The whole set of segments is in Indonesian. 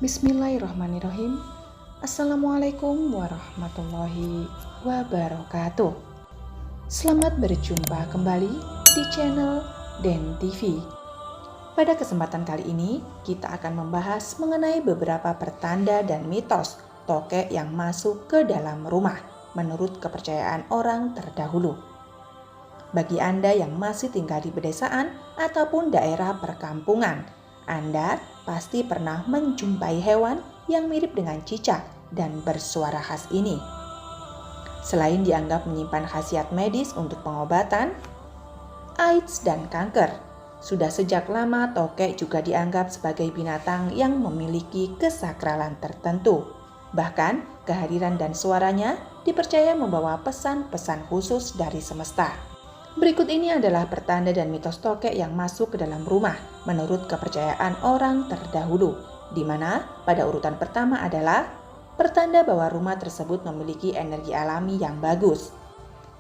Bismillahirrahmanirrahim. Assalamualaikum warahmatullahi wabarakatuh. Selamat berjumpa kembali di channel Den TV. Pada kesempatan kali ini, kita akan membahas mengenai beberapa pertanda dan mitos tokek yang masuk ke dalam rumah menurut kepercayaan orang terdahulu. Bagi Anda yang masih tinggal di pedesaan ataupun daerah perkampungan, Anda pasti pernah menjumpai hewan yang mirip dengan cicak dan bersuara khas ini. Selain dianggap menyimpan khasiat medis untuk pengobatan, AIDS dan kanker, sudah sejak lama tokek juga dianggap sebagai binatang yang memiliki kesakralan tertentu. Bahkan, kehadiran dan suaranya dipercaya membawa pesan-pesan khusus dari semesta. Berikut ini adalah pertanda dan mitos tokek yang masuk ke dalam rumah menurut kepercayaan orang terdahulu, di mana pada urutan pertama adalah pertanda bahwa rumah tersebut memiliki energi alami yang bagus.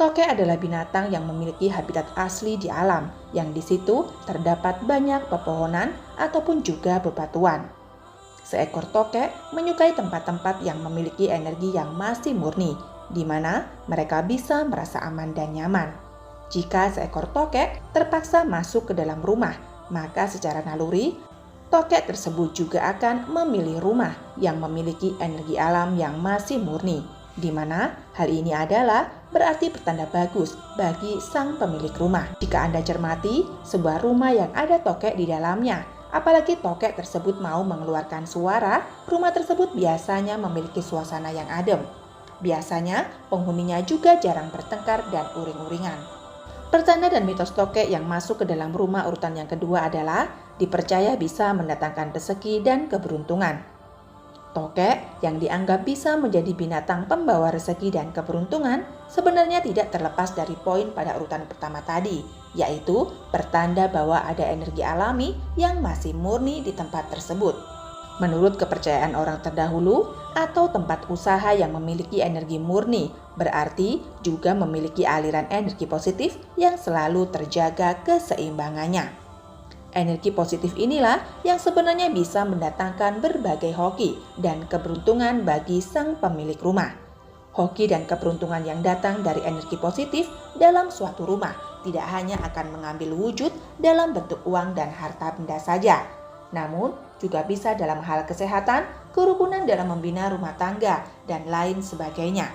Tokek adalah binatang yang memiliki habitat asli di alam, yang di situ terdapat banyak pepohonan ataupun juga bebatuan. Seekor tokek menyukai tempat-tempat yang memiliki energi yang masih murni, di mana mereka bisa merasa aman dan nyaman. Jika seekor tokek terpaksa masuk ke dalam rumah, maka secara naluri, tokek tersebut juga akan memilih rumah yang memiliki energi alam yang masih murni, di mana hal ini adalah berarti pertanda bagus bagi sang pemilik rumah. Jika Anda cermati sebuah rumah yang ada tokek di dalamnya, apalagi tokek tersebut mau mengeluarkan suara, rumah tersebut biasanya memiliki suasana yang adem. Biasanya penghuninya juga jarang bertengkar dan uring-uringan. Pertanda dan mitos tokek yang masuk ke dalam rumah urutan yang kedua adalah dipercaya bisa mendatangkan rezeki dan keberuntungan. Tokek yang dianggap bisa menjadi binatang pembawa rezeki dan keberuntungan sebenarnya tidak terlepas dari poin pada urutan pertama tadi, yaitu pertanda bahwa ada energi alami yang masih murni di tempat tersebut. Menurut kepercayaan orang terdahulu, atau tempat usaha yang memiliki energi murni berarti juga memiliki aliran energi positif yang selalu terjaga keseimbangannya. Energi positif inilah yang sebenarnya bisa mendatangkan berbagai hoki dan keberuntungan bagi sang pemilik rumah. Hoki dan keberuntungan yang datang dari energi positif dalam suatu rumah tidak hanya akan mengambil wujud dalam bentuk uang dan harta benda saja, namun juga bisa dalam hal kesehatan, kerukunan dalam membina rumah tangga, dan lain sebagainya.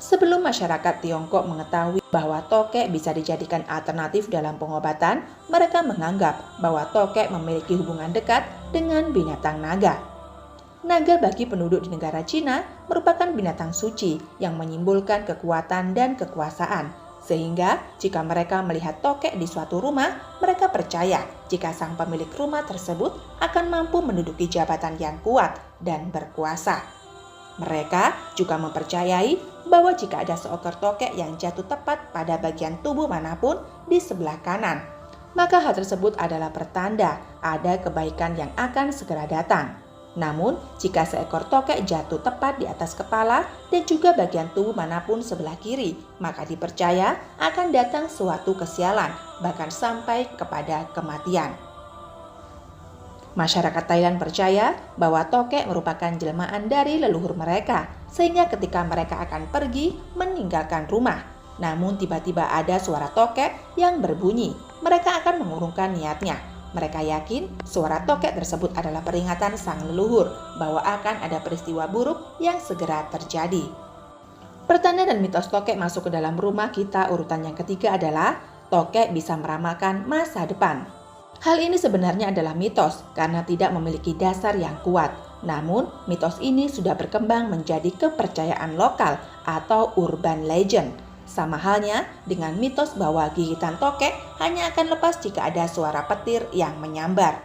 Sebelum masyarakat Tiongkok mengetahui bahwa tokek bisa dijadikan alternatif dalam pengobatan, mereka menganggap bahwa tokek memiliki hubungan dekat dengan binatang naga. Naga bagi penduduk di negara Cina merupakan binatang suci yang menyimbolkan kekuatan dan kekuasaan. Sehingga jika mereka melihat tokek di suatu rumah, mereka percaya jika sang pemilik rumah tersebut akan mampu menduduki jabatan yang kuat dan berkuasa. Mereka juga mempercayai bahwa jika ada seekor tokek yang jatuh tepat pada bagian tubuh manapun di sebelah kanan, maka hal tersebut adalah pertanda ada kebaikan yang akan segera datang. Namun, jika seekor tokek jatuh tepat di atas kepala dan juga bagian tubuh manapun sebelah kiri, maka dipercaya akan datang suatu kesialan, bahkan sampai kepada kematian. Masyarakat Thailand percaya bahwa tokek merupakan jelmaan dari leluhur mereka, sehingga ketika mereka akan pergi meninggalkan rumah, namun tiba-tiba ada suara tokek yang berbunyi, mereka akan mengurungkan niatnya. Mereka yakin suara tokek tersebut adalah peringatan sang leluhur bahwa akan ada peristiwa buruk yang segera terjadi. Pertanda dan mitos tokek masuk ke dalam rumah kita urutan yang ketiga adalah tokek bisa meramalkan masa depan. Hal ini sebenarnya adalah mitos karena tidak memiliki dasar yang kuat. Namun, mitos ini sudah berkembang menjadi kepercayaan lokal atau urban legend. Sama halnya dengan mitos bahwa gigitan tokek hanya akan lepas jika ada suara petir yang menyambar.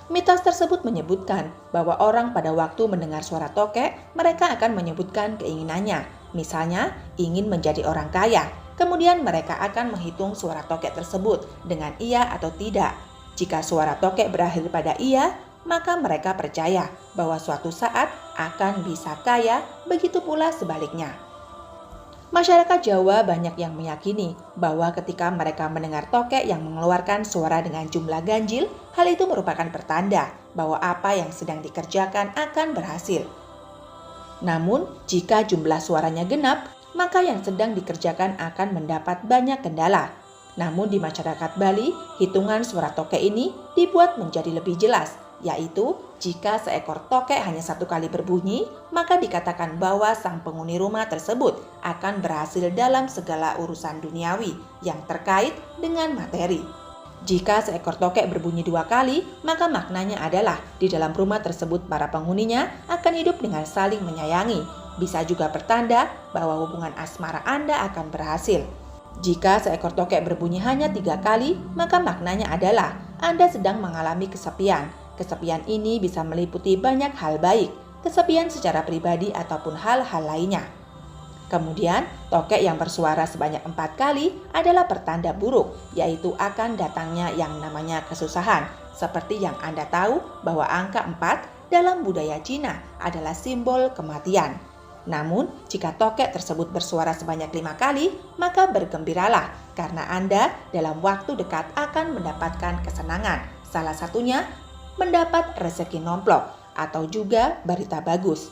Mitos tersebut menyebutkan bahwa orang pada waktu mendengar suara tokek, mereka akan menyebutkan keinginannya. Misalnya, ingin menjadi orang kaya. Kemudian mereka akan menghitung suara tokek tersebut dengan iya atau tidak. Jika suara tokek berakhir pada iya, maka mereka percaya bahwa suatu saat akan bisa kaya, begitu pula sebaliknya. Masyarakat Jawa banyak yang meyakini bahwa ketika mereka mendengar tokek yang mengeluarkan suara dengan jumlah ganjil, hal itu merupakan pertanda bahwa apa yang sedang dikerjakan akan berhasil. Namun, jika jumlah suaranya genap, maka yang sedang dikerjakan akan mendapat banyak kendala. Namun di masyarakat Bali, hitungan suara tokek ini dibuat menjadi lebih jelas, yaitu jika seekor tokek hanya satu kali berbunyi, maka dikatakan bahwa sang penghuni rumah tersebut akan berhasil dalam segala urusan duniawi yang terkait dengan materi. Jika seekor tokek berbunyi 2 kali, maka maknanya adalah di dalam rumah tersebut para penghuninya akan hidup dengan saling menyayangi. Bisa juga pertanda bahwa hubungan asmara Anda akan berhasil. Jika seekor tokek berbunyi hanya 3 kali, maka maknanya adalah Anda sedang mengalami kesepian. Kesepian ini bisa meliputi banyak hal baik, kesepian secara pribadi ataupun hal-hal lainnya. Kemudian, tokek yang bersuara sebanyak 4 kali adalah pertanda buruk, yaitu akan datangnya yang namanya kesusahan. Seperti yang Anda tahu bahwa angka 4 dalam budaya Cina adalah simbol kematian. Namun, jika tokek tersebut bersuara sebanyak 5 kali, maka bergembiralah karena Anda dalam waktu dekat akan mendapatkan kesenangan. Salah satunya, mendapat rezeki nomplok atau juga berita bagus.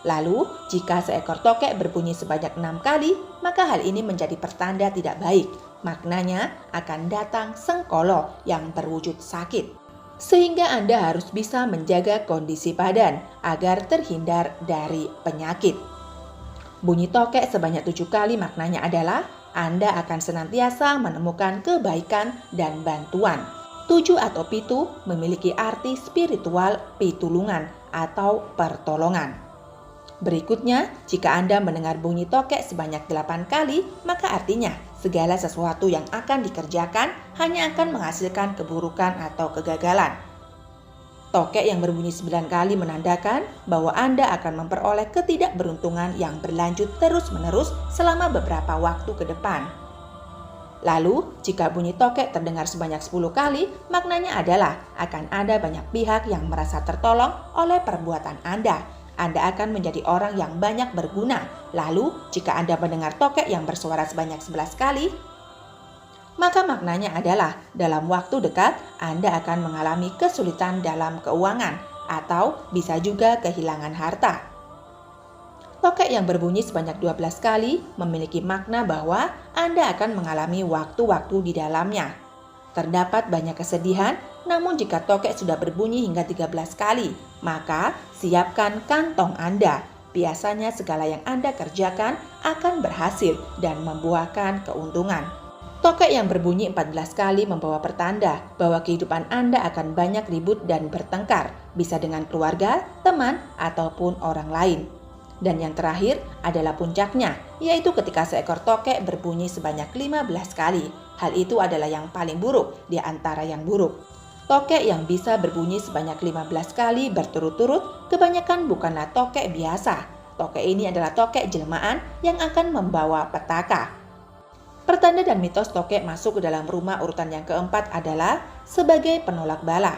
Lalu, jika seekor tokek berbunyi sebanyak 6 kali, maka hal ini menjadi pertanda tidak baik. Maknanya akan datang sengkolo yang berwujud sakit. Sehingga Anda harus bisa menjaga kondisi badan agar terhindar dari penyakit. Bunyi tokek sebanyak 7 kali maknanya adalah Anda akan senantiasa menemukan kebaikan dan bantuan. 7 atau pitu memiliki arti spiritual pitulungan atau pertolongan. Berikutnya, jika Anda mendengar bunyi tokek sebanyak 8 kali, maka artinya segala sesuatu yang akan dikerjakan hanya akan menghasilkan keburukan atau kegagalan. Tokek yang berbunyi 9 kali menandakan bahwa Anda akan memperoleh ketidakberuntungan yang berlanjut terus-menerus selama beberapa waktu ke depan. Lalu, jika bunyi tokek terdengar sebanyak 10 kali, maknanya adalah akan ada banyak pihak yang merasa tertolong oleh perbuatan Anda. Anda akan menjadi orang yang banyak berguna. Lalu, jika Anda mendengar tokek yang bersuara sebanyak 11 kali, maka maknanya adalah dalam waktu dekat Anda akan mengalami kesulitan dalam keuangan atau bisa juga kehilangan harta. Tokek yang berbunyi sebanyak 12 kali memiliki makna bahwa Anda akan mengalami waktu-waktu di dalamnya. Terdapat banyak kesedihan, namun jika tokek sudah berbunyi hingga 13 kali, maka siapkan kantong Anda. Biasanya segala yang Anda kerjakan akan berhasil dan membuahkan keuntungan. Tokek yang berbunyi 14 kali membawa pertanda bahwa kehidupan Anda akan banyak ribut dan bertengkar, bisa dengan keluarga, teman, ataupun orang lain. Dan yang terakhir adalah puncaknya, yaitu ketika seekor tokek berbunyi sebanyak 15 kali. Hal itu adalah yang paling buruk di antara yang buruk. Tokek yang bisa berbunyi sebanyak 15 kali berturut-turut kebanyakan bukanlah tokek biasa. Tokek ini adalah tokek jelmaan yang akan membawa petaka. Pertanda dan mitos tokek masuk ke dalam rumah urutan yang keempat adalah sebagai penolak bala.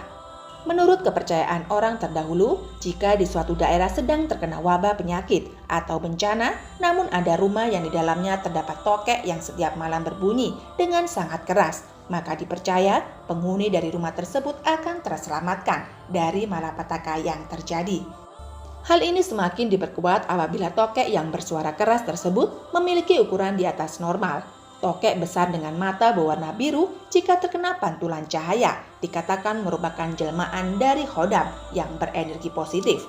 Menurut kepercayaan orang terdahulu, jika di suatu daerah sedang terkena wabah penyakit atau bencana, namun ada rumah yang di dalamnya terdapat tokek yang setiap malam berbunyi dengan sangat keras, maka dipercaya penghuni dari rumah tersebut akan terselamatkan dari malapetaka yang terjadi. Hal ini semakin diperkuat apabila tokek yang bersuara keras tersebut memiliki ukuran di atas normal. Tokek besar dengan mata berwarna biru jika terkena pantulan cahaya dikatakan merupakan jelmaan dari khodam yang berenergi positif.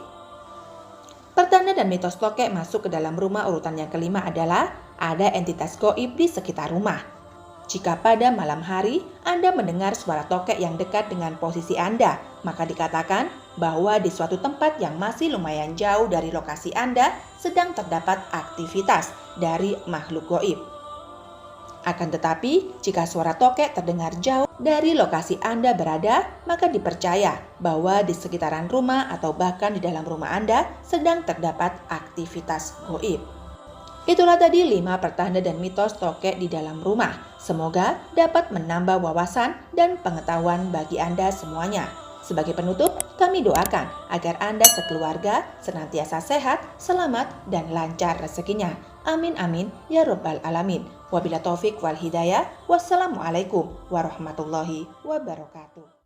Pertanda dan mitos tokek masuk ke dalam rumah urutan yang kelima adalah ada entitas gaib di sekitar rumah. Jika pada malam hari Anda mendengar suara tokek yang dekat dengan posisi Anda, maka dikatakan bahwa di suatu tempat yang masih lumayan jauh dari lokasi Anda sedang terdapat aktivitas dari makhluk gaib. Akan tetapi, jika suara tokek terdengar jauh dari lokasi Anda berada, maka dipercaya bahwa di sekitaran rumah atau bahkan di dalam rumah Anda sedang terdapat aktivitas gaib. Itulah tadi 5 pertanda dan mitos tokek di dalam rumah. Semoga dapat menambah wawasan dan pengetahuan bagi Anda semuanya. Sebagai penutup, kami doakan agar Anda sekeluarga senantiasa sehat, selamat, dan lancar rezekinya. Amin amin ya robbal alamin. Wabila taufik wal hidayah. Wassalamualaikum warahmatullahi wabarakatuh.